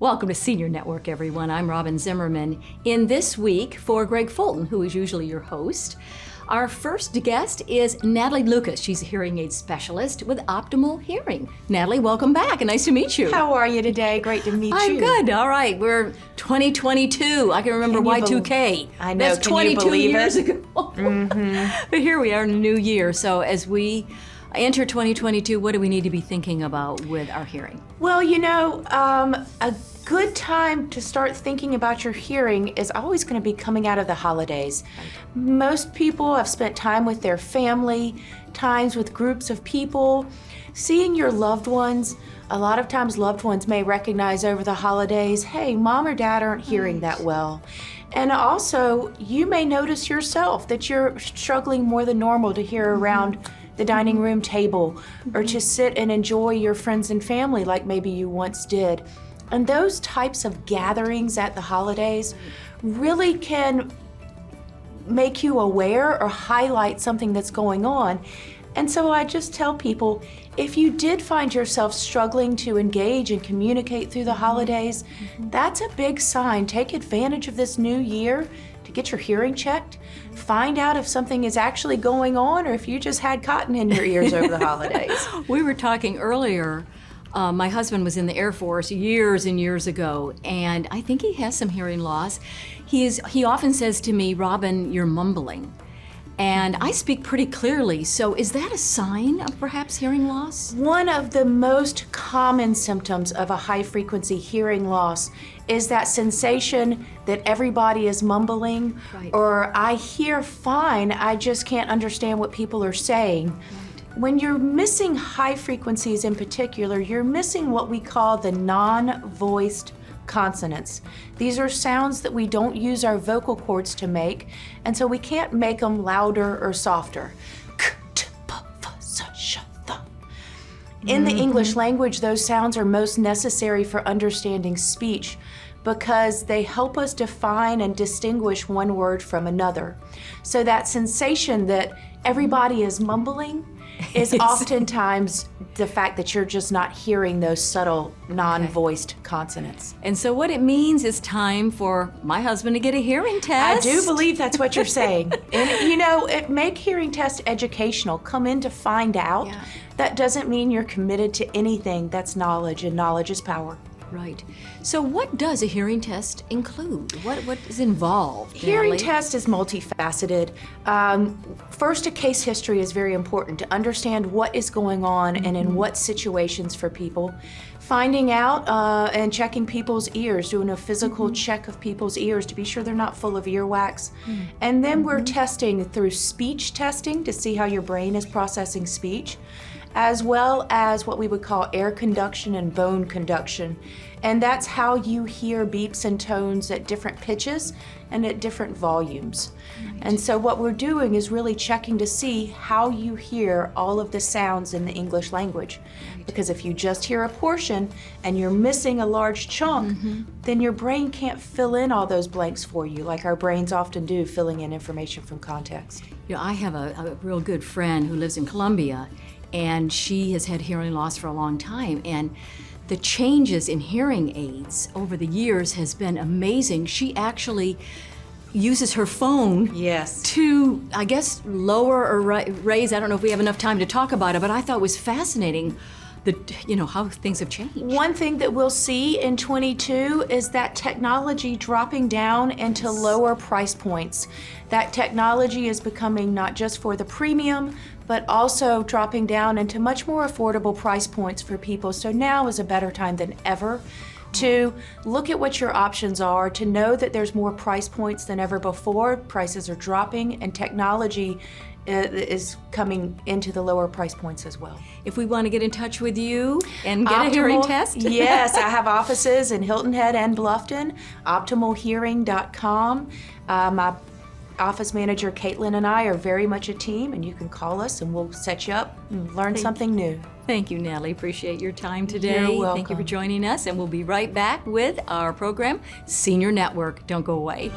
Welcome to Senior Network, everyone. I'm Robyn Zimmerman. In this week, for Gregg Fulton, who is usually your host, our first guest is Natalie Lucas. She's a hearing aid specialist with optimal hearing. Natalie, welcome back, and nice to meet you. How are you today? Great to meet you. I'm good. All right, we're 2022. I can remember Y2K. I know. That's Can 22 you believe years it? ago. Mm-hmm. But here we are in a new year. So as we enter 2022, what do we need to be thinking about with our hearing? Well, you know, a good time to start thinking about your hearing is always going to be coming out of the holidays. Most people have spent time with their family, times with groups of people, seeing your loved ones. A lot of times loved ones may recognize over the holidays, hey, mom or dad aren't hearing that well. And also, you may notice yourself that you're struggling more than normal to hear around the dining room table or to sit and enjoy your friends and family like maybe you once did. And those types of gatherings at the holidays really can make you aware or highlight something that's going on. And so I just tell people, if you did find yourself struggling to engage and communicate through the holidays, that's a big sign. Take advantage of this new year to get your hearing checked. Find out if something is actually going on or if you just had cotton in your ears over the holidays. We were talking earlier. My husband was in the Air Force years and years ago, and I think he has some hearing loss. He often says to me, Robyn, you're mumbling. And I speak pretty clearly, so is that a sign of perhaps hearing loss? One of the most common symptoms of a high-frequency hearing loss is that sensation that everybody is mumbling, Right. or I hear fine, I just can't understand what people are saying. Right. When you're missing high frequencies in particular, you're missing what we call the non-voiced consonants. These are sounds that we don't use our vocal cords to make, and so we can't make them louder or softer. In the English language, those sounds are most necessary for understanding speech because they help us define and distinguish one word from another. So that sensation that everybody is mumbling is oftentimes the fact that you're just not hearing those subtle, non-voiced consonants. And so what it means is time for my husband to get a hearing test. I do believe that's what you're saying. And you know, make hearing tests educational. Come in to find out. Yeah. That doesn't mean you're committed to anything. That's knowledge, and knowledge is power. Right. So what does a hearing test include? What is involved? Hearing Natalie? test is multifaceted. First, a case history is very important to understand what is going on and in what situations for people. Finding out and checking people's ears, doing a physical check of people's ears to be sure they're not full of earwax. And then we're testing through speech testing to see how your brain is processing speech, as well as what we would call air conduction and bone conduction. And that's how you hear beeps and tones at different pitches and at different volumes. Right. And so what we're doing is really checking to see how you hear all of the sounds in the English language. Right. Because if you just hear a portion and you're missing a large chunk, then your brain can't fill in all those blanks for you, like our brains often do, filling in information from context. You know, I have a real good friend who lives in Columbia, and she has had hearing loss for a long time. And the changes in hearing aids over the years has been amazing. She actually uses her phone to, I guess, lower or raise. I don't know if we have enough time to talk about it, but I thought it was fascinating how things have changed. One thing that we'll see in 22 is that technology dropping down into lower price points. That technology is becoming not just for the premium, but also dropping down into much more affordable price points for people. So now is a better time than ever to look at what your options are, to know that there's more price points than ever before. Prices are dropping, and technology is coming into the lower price points as well. If we want to get in touch with you and get a hearing test? Yes, I have offices in Hilton Head and Bluffton, optimalhearing.com. My office manager, Caitlin, and I are very much a team, and you can call us and we'll set you up and learn something new. Thank you, Natalie. Appreciate your time today. You're welcome. Thank you for joining us, and we'll be right back with our program, Senior Network. Don't go away.